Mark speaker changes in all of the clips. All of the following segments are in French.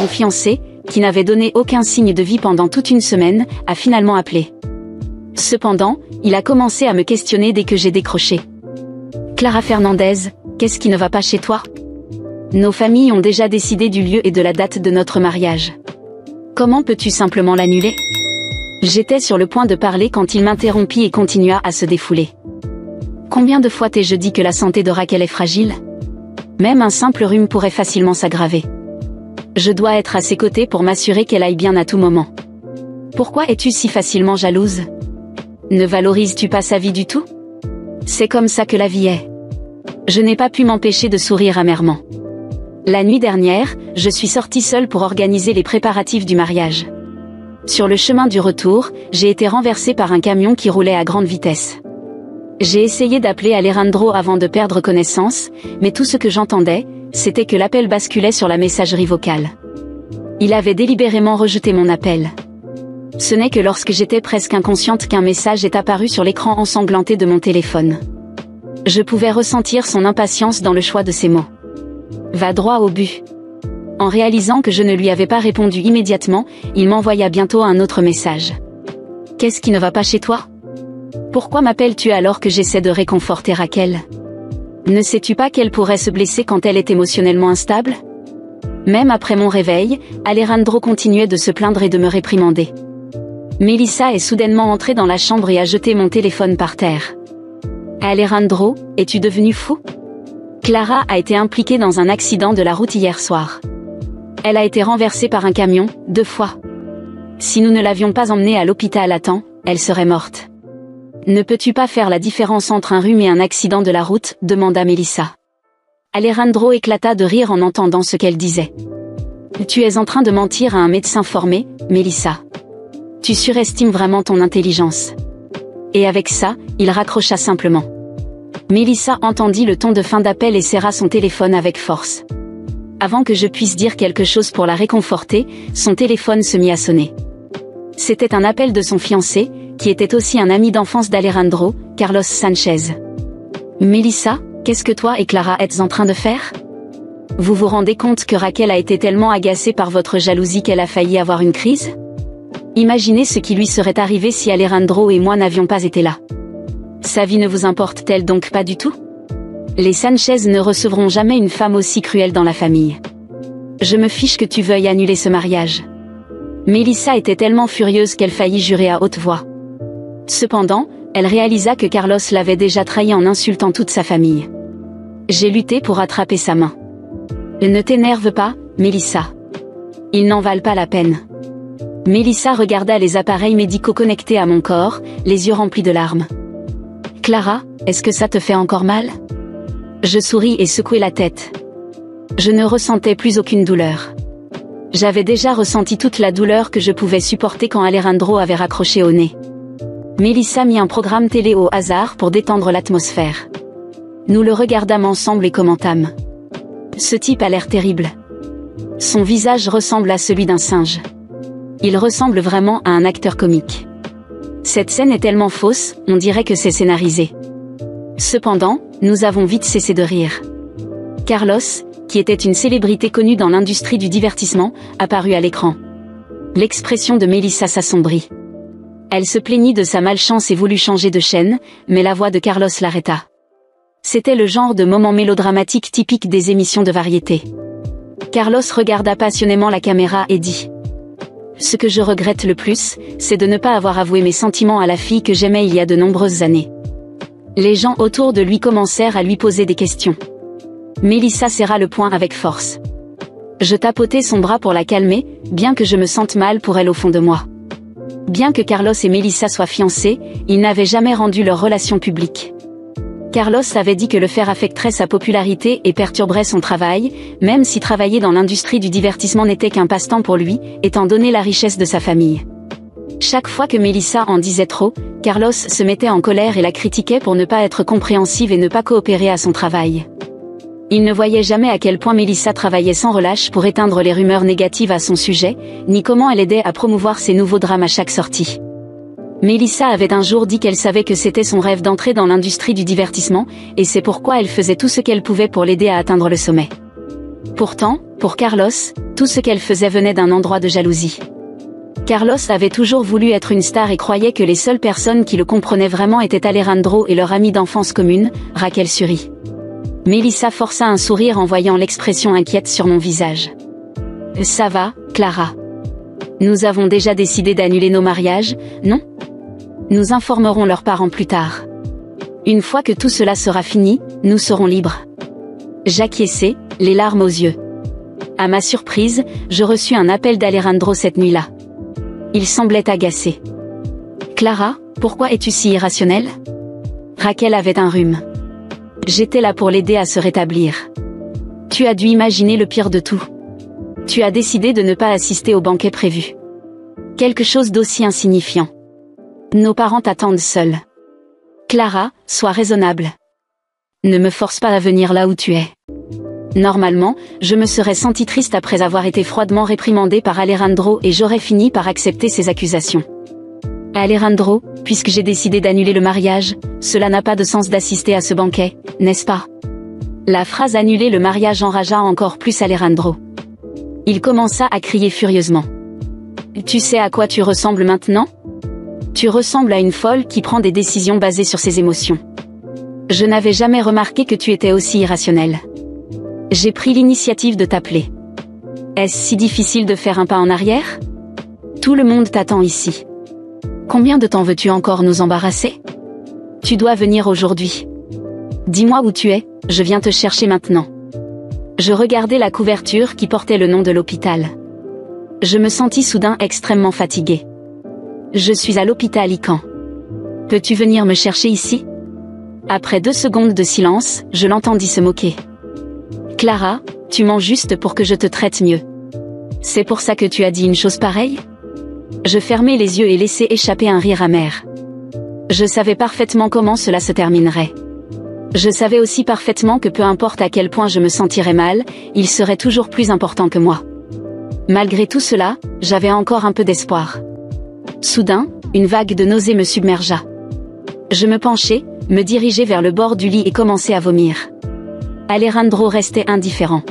Speaker 1: Mon fiancé, qui n'avait donné aucun signe de vie pendant toute une semaine, a finalement appelé. Cependant, il a commencé à me questionner dès que j'ai décroché. Clara Fernandez, qu'est-ce qui ne va pas chez toi? Nos familles ont déjà décidé du lieu et de la date de notre mariage. Comment peux-tu simplement l'annuler? J'étais sur le point de parler quand il m'interrompit et continua à se défouler. Combien de fois t'ai-je dit que la santé de Raquel est fragile? Même un simple rhume pourrait facilement s'aggraver. Je dois être à ses côtés pour m'assurer qu'elle aille bien à tout moment. Pourquoi es-tu si facilement jalouse? Ne valorises-tu pas sa vie du tout? C'est comme ça que la vie est. Je n'ai pas pu m'empêcher de sourire amèrement. La nuit dernière, je suis sortie seule pour organiser les préparatifs du mariage. Sur le chemin du retour, j'ai été renversée par un camion qui roulait à grande vitesse. J'ai essayé d'appeler Alejandro avant de perdre connaissance, mais tout ce que j'entendais, c'était que l'appel basculait sur la messagerie vocale. Il avait délibérément rejeté mon appel. Ce n'est que lorsque j'étais presque inconsciente qu'un message est apparu sur l'écran ensanglanté de mon téléphone. Je pouvais ressentir son impatience dans le choix de ses mots. Va droit au but. En réalisant que je ne lui avais pas répondu immédiatement, il m'envoya bientôt un autre message. Qu'est-ce qui ne va pas chez toi? Pourquoi m'appelles-tu alors que j'essaie de réconforter Raquel? Ne sais-tu pas qu'elle pourrait se blesser quand elle est émotionnellement instable? Même après mon réveil, Alejandro continuait de se plaindre et de me réprimander. Melissa est soudainement entrée dans la chambre et a jeté mon téléphone par terre. Alejandro, es-tu devenu fou? Clara a été impliquée dans un accident de la route hier soir. Elle a été renversée par un camion, 2 fois. Si nous ne l'avions pas emmenée à l'hôpital à temps, elle serait morte. Ne peux-tu pas faire la différence entre un rhume et un accident de la route? Demanda Melissa. Alejandro éclata de rire en entendant ce qu'elle disait. Tu es en train de mentir à un médecin formé, Melissa. Tu surestimes vraiment ton intelligence. Et avec ça, il raccrocha simplement. Melissa entendit le ton de fin d'appel et serra son téléphone avec force. Avant que je puisse dire quelque chose pour la réconforter, son téléphone se mit à sonner. C'était un appel de son fiancé, qui était aussi un ami d'enfance d'Alejandro, Carlos Sanchez. Melissa, qu'est-ce que toi et Clara êtes en train de faire? Vous vous rendez compte que Raquel a été tellement agacée par votre jalousie qu'elle a failli avoir une crise? Imaginez ce qui lui serait arrivé si Alejandro et moi n'avions pas été là. Sa vie ne vous importe-t-elle donc pas du tout? Les Sanchez ne recevront jamais une femme aussi cruelle dans la famille. Je me fiche que tu veuilles annuler ce mariage. Melissa était tellement furieuse qu'elle faillit jurer à haute voix. Cependant, elle réalisa que Carlos l'avait déjà trahi en insultant toute sa famille. J'ai lutté pour attraper sa main. Ne t'énerve pas, Melissa. Ils n'en valent pas la peine. Melissa regarda les appareils médicaux connectés à mon corps, les yeux remplis de larmes. Clara, est-ce que ça te fait encore mal? Je souris et secouai la tête. Je ne ressentais plus aucune douleur. J'avais déjà ressenti toute la douleur que je pouvais supporter quand Alejandro avait raccroché au nez. Melissa mit un programme télé au hasard pour détendre l'atmosphère. Nous le regardâmes ensemble et commentâmes. Ce type a l'air terrible. Son visage ressemble à celui d'un singe. Il ressemble vraiment à un acteur comique. Cette scène est tellement fausse, on dirait que c'est scénarisé. Cependant, nous avons vite cessé de rire. Carlos, qui était une célébrité connue dans l'industrie du divertissement, apparut à l'écran. L'expression de Melissa s'assombrit. Elle se plaignit de sa malchance et voulut changer de chaîne, mais la voix de Carlos l'arrêta. C'était le genre de moment mélodramatique typique des émissions de variété. Carlos regarda passionnément la caméra et dit: Ce que je regrette le plus, c'est de ne pas avoir avoué mes sentiments à la fille que j'aimais il y a de nombreuses années. Les gens autour de lui commencèrent à lui poser des questions. Melissa serra le poing avec force. Je tapotai son bras pour la calmer, bien que je me sente mal pour elle au fond de moi. Bien que Carlos et Melissa soient fiancés, ils n'avaient jamais rendu leur relation publique. Carlos avait dit que le faire affecterait sa popularité et perturberait son travail, même si travailler dans l'industrie du divertissement n'était qu'un passe-temps pour lui, étant donné la richesse de sa famille. Chaque fois que Melissa en disait trop, Carlos se mettait en colère et la critiquait pour ne pas être compréhensive et ne pas coopérer à son travail. Il ne voyait jamais à quel point Melissa travaillait sans relâche pour éteindre les rumeurs négatives à son sujet, ni comment elle aidait à promouvoir ses nouveaux drames à chaque sortie. Melissa avait un jour dit qu'elle savait que c'était son rêve d'entrer dans l'industrie du divertissement, et c'est pourquoi elle faisait tout ce qu'elle pouvait pour l'aider à atteindre le sommet. Pourtant, pour Carlos, tout ce qu'elle faisait venait d'un endroit de jalousie. Carlos avait toujours voulu être une star et croyait que les seules personnes qui le comprenaient vraiment étaient Alejandro et leur amie d'enfance commune, Raquel Suri. Melissa força un sourire en voyant l'expression inquiète sur mon visage. « Ça va, Clara. Nous avons déjà décidé d'annuler nos mariages, non? Nous informerons leurs parents plus tard. Une fois que tout cela sera fini, nous serons libres. » J'acquiesçai, les larmes aux yeux. À ma surprise, je reçus un appel d'Alejandro cette nuit-là. Il semblait agacé. « Clara, pourquoi es-tu si irrationnelle ?» Raquel avait un rhume. J'étais là pour l'aider à se rétablir. Tu as dû imaginer le pire de tout. Tu as décidé de ne pas assister au banquet prévu. Quelque chose d'aussi insignifiant. Nos parents t'attendent seuls. Clara, sois raisonnable. Ne me force pas à venir là où tu es. Normalement, je me serais sentie triste après avoir été froidement réprimandée par Alejandro et j'aurais fini par accepter ses accusations. Alejandro, puisque j'ai décidé d'annuler le mariage, cela n'a pas de sens d'assister à ce banquet, n'est-ce pas? La phrase annuler le mariage enragea encore plus Alejandro. Il commença à crier furieusement. Tu sais à quoi tu ressembles maintenant? Tu ressembles à une folle qui prend des décisions basées sur ses émotions. Je n'avais jamais remarqué que tu étais aussi irrationnel. J'ai pris l'initiative de t'appeler. Est-ce si difficile de faire un pas en arrière? Tout le monde t'attend ici. Combien de temps veux-tu encore nous embarrasser? Tu dois venir aujourd'hui. Dis-moi où tu es, je viens te chercher maintenant. Je regardai la couverture qui portait le nom de l'hôpital. Je me sentis soudain extrêmement fatiguée. Je suis à l'hôpital Icahn. Peux-tu venir me chercher ici? Après 2 secondes de silence, je l'entendis se moquer. Clara, tu mens juste pour que je te traite mieux. C'est pour ça que tu as dit une chose pareille? Je fermai les yeux et laissai échapper un rire amer. Je savais parfaitement comment cela se terminerait. Je savais aussi parfaitement que peu importe à quel point je me sentirais mal, il serait toujours plus important que moi. Malgré tout cela, j'avais encore un peu d'espoir. Soudain, une vague de nausée me submergea. Je me penchai, me dirigeai vers le bord du lit et commençai à vomir. Alejandro restait indifférent.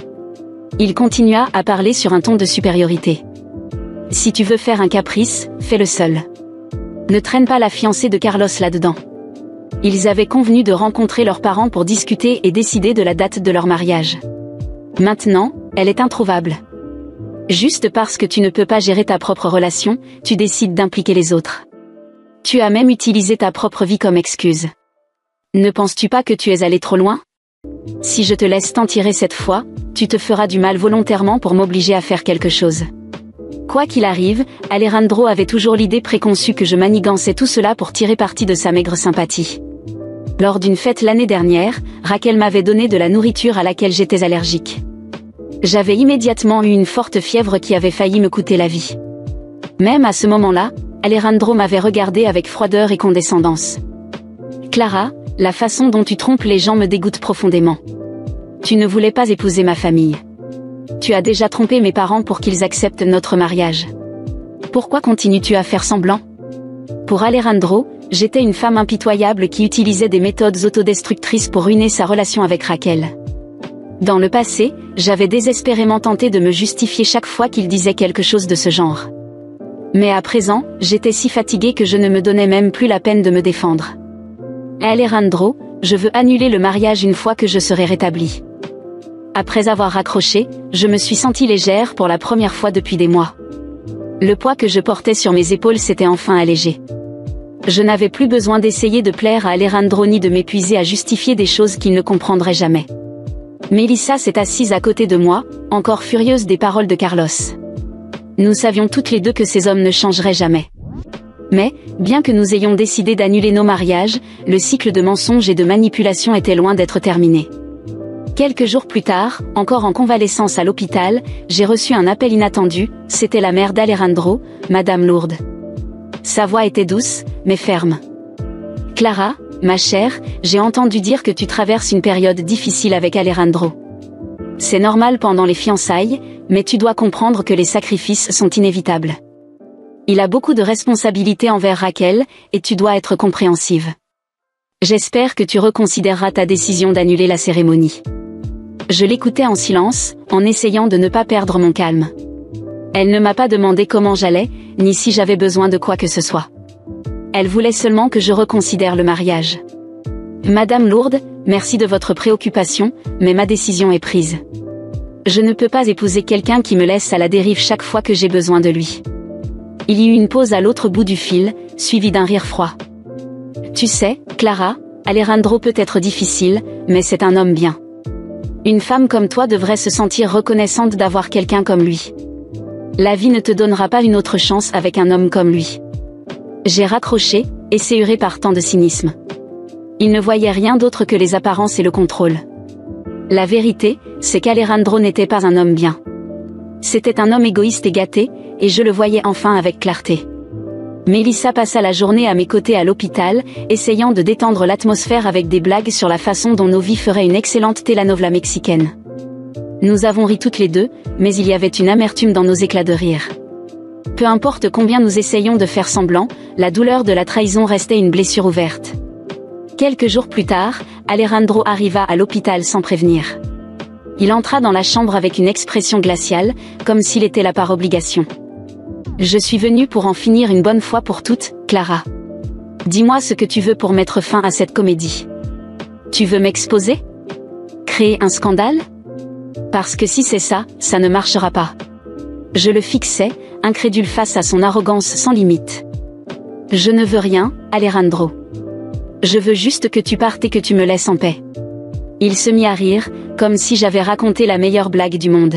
Speaker 1: Il continua à parler sur un ton de supériorité. Si tu veux faire un caprice, fais-le seul. Ne traîne pas la fiancée de Carlos là-dedans. Ils avaient convenu de rencontrer leurs parents pour discuter et décider de la date de leur mariage. Maintenant, elle est introuvable. Juste parce que tu ne peux pas gérer ta propre relation, tu décides d'impliquer les autres. Tu as même utilisé ta propre vie comme excuse. Ne penses-tu pas que tu es allé trop loin? Si je te laisse t'en tirer cette fois, tu te feras du mal volontairement pour m'obliger à faire quelque chose. Quoi qu'il arrive, Alejandro avait toujours l'idée préconçue que je manigançais tout cela pour tirer parti de sa maigre sympathie. Lors d'une fête l'année dernière, Raquel m'avait donné de la nourriture à laquelle j'étais allergique. J'avais immédiatement eu une forte fièvre qui avait failli me coûter la vie. Même à ce moment-là, Alejandro m'avait regardé avec froideur et condescendance. Clara, la façon dont tu trompes les gens me dégoûte profondément. Tu ne voulais pas épouser ma famille. Tu as déjà trompé mes parents pour qu'ils acceptent notre mariage. Pourquoi continues-tu à faire semblant? Pour Alejandro, j'étais une femme impitoyable qui utilisait des méthodes autodestructrices pour ruiner sa relation avec Raquel. Dans le passé, j'avais désespérément tenté de me justifier chaque fois qu'il disait quelque chose de ce genre. Mais à présent, j'étais si fatiguée que je ne me donnais même plus la peine de me défendre. Alejandro, je veux annuler le mariage une fois que je serai rétablie. Après avoir raccroché, je me suis sentie légère pour la première fois depuis des mois. Le poids que je portais sur mes épaules s'était enfin allégé. Je n'avais plus besoin d'essayer de plaire à Alejandro ni de m'épuiser à justifier des choses qu'il ne comprendrait jamais. Melissa s'est assise à côté de moi, encore furieuse des paroles de Carlos. Nous savions toutes les deux que ces hommes ne changeraient jamais. Mais, bien que nous ayons décidé d'annuler nos mariages, le cycle de mensonges et de manipulation était loin d'être terminé. Quelques jours plus tard, encore en convalescence à l'hôpital, j'ai reçu un appel inattendu, c'était la mère d'Alejandro, Madame Lourdes. Sa voix était douce, mais ferme. « Clara, ma chère, j'ai entendu dire que tu traverses une période difficile avec Alejandro. C'est normal pendant les fiançailles, mais tu dois comprendre que les sacrifices sont inévitables. Il a beaucoup de responsabilités envers Raquel, et tu dois être compréhensive. J'espère que tu reconsidéreras ta décision d'annuler la cérémonie. » Je l'écoutais en silence, en essayant de ne pas perdre mon calme. Elle ne m'a pas demandé comment j'allais, ni si j'avais besoin de quoi que ce soit. Elle voulait seulement que je reconsidère le mariage. Madame Lourdes, merci de votre préoccupation, mais ma décision est prise. Je ne peux pas épouser quelqu'un qui me laisse à la dérive chaque fois que j'ai besoin de lui. Il y eut une pause à l'autre bout du fil, suivie d'un rire froid. Tu sais, Clara, Alejandro peut être difficile, mais c'est un homme bien. Une femme comme toi devrait se sentir reconnaissante d'avoir quelqu'un comme lui. La vie ne te donnera pas une autre chance avec un homme comme lui. J'ai raccroché, esséuré par tant de cynisme. Il ne voyait rien d'autre que les apparences et le contrôle. La vérité, c'est qu'Alejandro n'était pas un homme bien. C'était un homme égoïste et gâté, et je le voyais enfin avec clarté. Mélissa passa la journée à mes côtés à l'hôpital, essayant de détendre l'atmosphère avec des blagues sur la façon dont nos vies feraient une excellente telenovela mexicaine. Nous avons ri toutes les deux, mais il y avait une amertume dans nos éclats de rire. Peu importe combien nous essayions de faire semblant, la douleur de la trahison restait une blessure ouverte. Quelques jours plus tard, Alejandro arriva à l'hôpital sans prévenir. Il entra dans la chambre avec une expression glaciale, comme s'il était là par obligation. Je suis venue pour en finir une bonne fois pour toutes, Clara. Dis-moi ce que tu veux pour mettre fin à cette comédie. Tu veux m'exposer? Créer un scandale? Parce que si c'est ça, ça ne marchera pas. Je le fixais, incrédule face à son arrogance sans limite. Je ne veux rien, Alejandro. Je veux juste que tu partes et que tu me laisses en paix. Il se mit à rire, comme si j'avais raconté la meilleure blague du monde.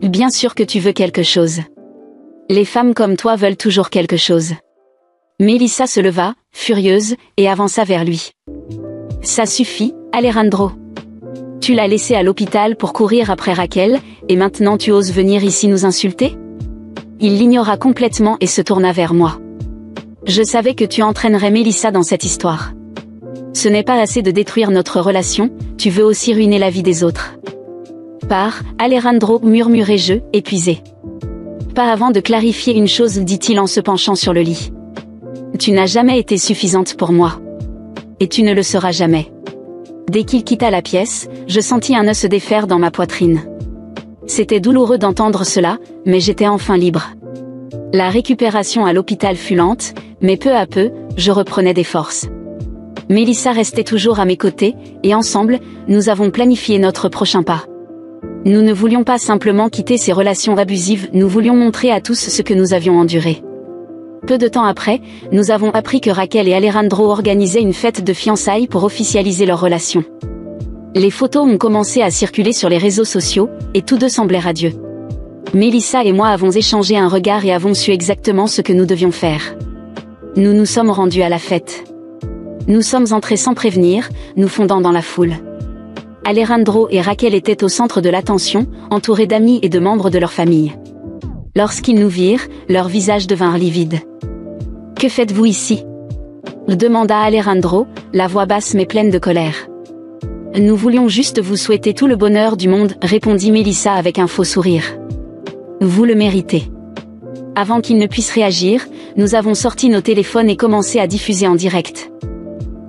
Speaker 1: Bien sûr que tu veux quelque chose. Les femmes comme toi veulent toujours quelque chose. Mélissa se leva, furieuse, et avança vers lui. Ça suffit, Alejandro. Tu l'as laissé à l'hôpital pour courir après Raquel, et maintenant tu oses venir ici nous insulter? Il l'ignora complètement et se tourna vers moi. Je savais que tu entraînerais Mélissa dans cette histoire. Ce n'est pas assez de détruire notre relation, tu veux aussi ruiner la vie des autres. Pars, Alejandro, murmurai-je, épuisé. Pas avant de clarifier une chose, dit-il en se penchant sur le lit. Tu n'as jamais été suffisante pour moi. Et tu ne le seras jamais. Dès qu'il quitta la pièce, je sentis un œuf se défaire dans ma poitrine. C'était douloureux d'entendre cela, mais j'étais enfin libre. La récupération à l'hôpital fut lente, mais peu à peu, je reprenais des forces. Mélissa restait toujours à mes côtés, et ensemble, nous avons planifié notre prochain pas. Nous ne voulions pas simplement quitter ces relations abusives, nous voulions montrer à tous ce que nous avions enduré. Peu de temps après, nous avons appris que Raquel et Alejandro organisaient une fête de fiançailles pour officialiser leur relation. Les photos ont commencé à circuler sur les réseaux sociaux, et tous deux semblaient radieux. Mélissa et moi avons échangé un regard et avons su exactement ce que nous devions faire. Nous nous sommes rendus à la fête. Nous sommes entrés sans prévenir, nous fondant dans la foule. Alejandro et Raquel étaient au centre de l'attention, entourés d'amis et de membres de leur famille. Lorsqu'ils nous virent, leurs visages devinrent livides. « Que faites-vous ici ?» demanda Alejandro, la voix basse mais pleine de colère. « Nous voulions juste vous souhaiter tout le bonheur du monde, répondit Mélissa avec un faux sourire. « Vous le méritez. » Avant qu'il ne puisse réagir, nous avons sorti nos téléphones et commencé à diffuser en direct.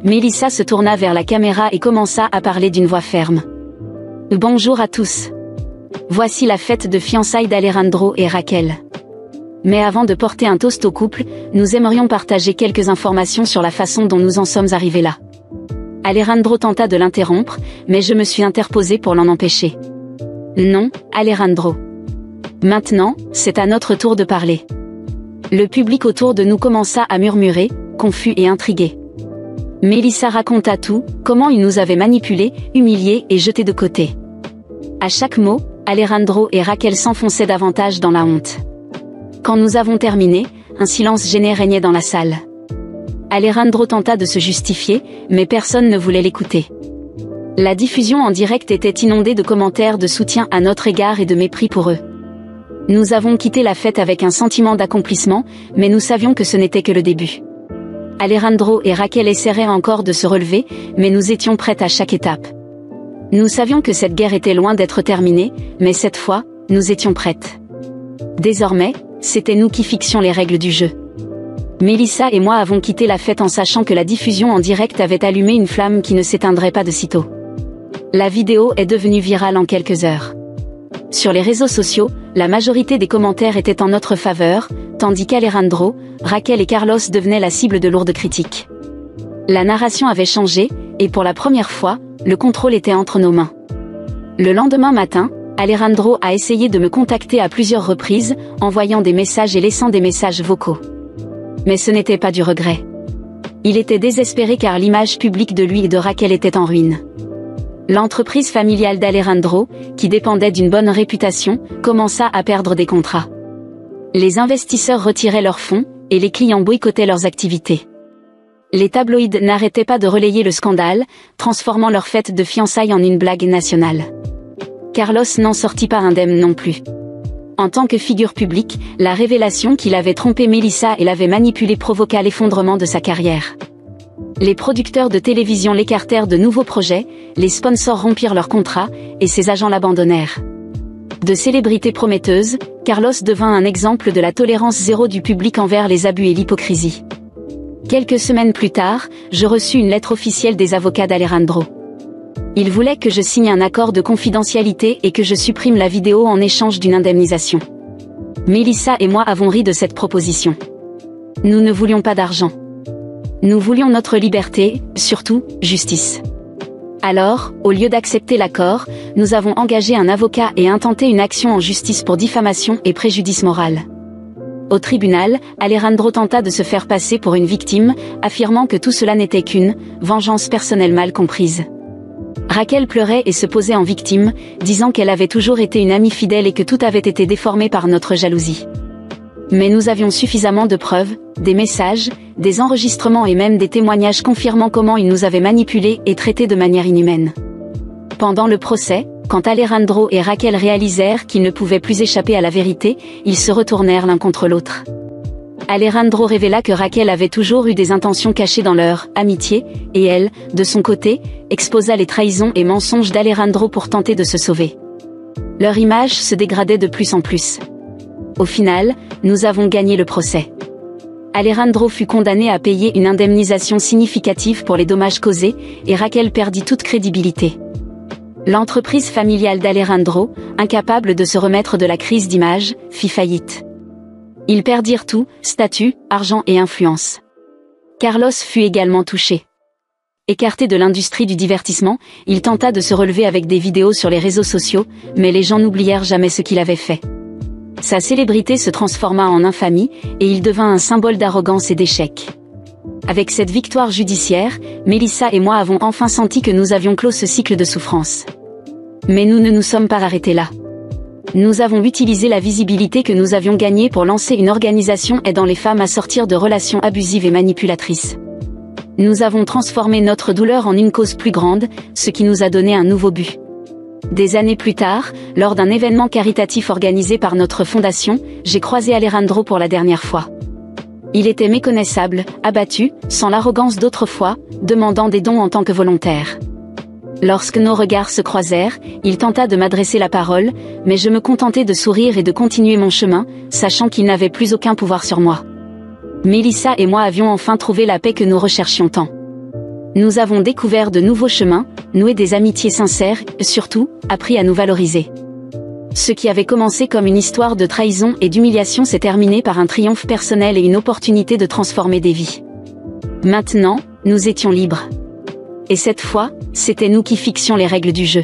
Speaker 1: Mélissa se tourna vers la caméra et commença à parler d'une voix ferme. « Bonjour à tous. Voici la fête de fiançailles d'Alejandro et Raquel. Mais avant de porter un toast au couple, nous aimerions partager quelques informations sur la façon dont nous en sommes arrivés là. » Alejandro tenta de l'interrompre, mais je me suis interposée pour l'en empêcher. « Non, Alejandro. Maintenant, c'est à notre tour de parler. » Le public autour de nous commença à murmurer, confus et intrigué. Mélissa raconta tout, comment il nous avait manipulés, humiliés et jetés de côté. À chaque mot, Alejandro et Raquel s'enfonçaient davantage dans la honte. Quand nous avons terminé, un silence gêné régnait dans la salle. Alejandro tenta de se justifier, mais personne ne voulait l'écouter. La diffusion en direct était inondée de commentaires de soutien à notre égard et de mépris pour eux. Nous avons quitté la fête avec un sentiment d'accomplissement, mais nous savions que ce n'était que le début. Alejandro et Raquel essaieraient encore de se relever, mais nous étions prêtes à chaque étape. Nous savions que cette guerre était loin d'être terminée, mais cette fois, nous étions prêtes. Désormais, c'était nous qui fixions les règles du jeu. Mélissa et moi avons quitté la fête en sachant que la diffusion en direct avait allumé une flamme qui ne s'éteindrait pas de sitôt. La vidéo est devenue virale en quelques heures. Sur les réseaux sociaux, la majorité des commentaires étaient en notre faveur, tandis qu'Alejandro, Raquel et Carlos devenaient la cible de lourdes critiques. La narration avait changé, et pour la première fois, le contrôle était entre nos mains. Le lendemain matin, Alejandro a essayé de me contacter à plusieurs reprises, envoyant des messages et laissant des messages vocaux. Mais ce n'était pas du regret. Il était désespéré car l'image publique de lui et de Raquel était en ruine. L'entreprise familiale d'Alejandro, qui dépendait d'une bonne réputation, commença à perdre des contrats. Les investisseurs retiraient leurs fonds, et les clients boycottaient leurs activités. Les tabloïds n'arrêtaient pas de relayer le scandale, transformant leur fête de fiançailles en une blague nationale. Carlos n'en sortit pas indemne non plus. En tant que figure publique, la révélation qu'il avait trompé Melissa et l'avait manipulée provoqua l'effondrement de sa carrière. Les producteurs de télévision l'écartèrent de nouveaux projets, les sponsors rompirent leurs contrats, et ses agents l'abandonnèrent. De célébrité prometteuse, Carlos devint un exemple de la tolérance zéro du public envers les abus et l'hypocrisie. Quelques semaines plus tard, je reçus une lettre officielle des avocats d'Alejandro. Ils voulaient que je signe un accord de confidentialité et que je supprime la vidéo en échange d'une indemnisation. Melissa et moi avons ri de cette proposition. Nous ne voulions pas d'argent. Nous voulions notre liberté, surtout, justice. Alors, au lieu d'accepter l'accord, nous avons engagé un avocat et intenté une action en justice pour diffamation et préjudice moral. Au tribunal, Alejandro tenta de se faire passer pour une victime, affirmant que tout cela n'était qu'une vengeance personnelle mal comprise. Raquel pleurait et se posait en victime, disant qu'elle avait toujours été une amie fidèle et que tout avait été déformé par notre jalousie. Mais nous avions suffisamment de preuves, des messages, des enregistrements et même des témoignages confirmant comment il nous avait manipulés et traités de manière inhumaine. Pendant le procès, quand Alejandro et Raquel réalisèrent qu'ils ne pouvaient plus échapper à la vérité, ils se retournèrent l'un contre l'autre. Alejandro révéla que Raquel avait toujours eu des intentions cachées dans leur amitié, et elle, de son côté, exposa les trahisons et mensonges d'Alejandro pour tenter de se sauver. Leur image se dégradait de plus en plus. Au final, nous avons gagné le procès. Alejandro fut condamné à payer une indemnisation significative pour les dommages causés, et Raquel perdit toute crédibilité. L'entreprise familiale d'Alejandro, incapable de se remettre de la crise d'image, fit faillite. Ils perdirent tout, statut, argent et influence. Carlos fut également touché. Écarté de l'industrie du divertissement, il tenta de se relever avec des vidéos sur les réseaux sociaux, mais les gens n'oublièrent jamais ce qu'il avait fait. Sa célébrité se transforma en infamie, et il devint un symbole d'arrogance et d'échec. Avec cette victoire judiciaire, Melissa et moi avons enfin senti que nous avions clos ce cycle de souffrance. Mais nous ne nous sommes pas arrêtés là. Nous avons utilisé la visibilité que nous avions gagnée pour lancer une organisation aidant les femmes à sortir de relations abusives et manipulatrices. Nous avons transformé notre douleur en une cause plus grande, ce qui nous a donné un nouveau but. Des années plus tard, lors d'un événement caritatif organisé par notre fondation, j'ai croisé Alejandro pour la dernière fois. Il était méconnaissable, abattu, sans l'arrogance d'autrefois, demandant des dons en tant que volontaire. Lorsque nos regards se croisèrent, il tenta de m'adresser la parole, mais je me contentai de sourire et de continuer mon chemin, sachant qu'il n'avait plus aucun pouvoir sur moi. Melissa et moi avions enfin trouvé la paix que nous recherchions tant. Nous avons découvert de nouveaux chemins, noué des amitiés sincères, et surtout, appris à nous valoriser. Ce qui avait commencé comme une histoire de trahison et d'humiliation s'est terminé par un triomphe personnel et une opportunité de transformer des vies. Maintenant, nous étions libres. Et cette fois, c'était nous qui fixions les règles du jeu.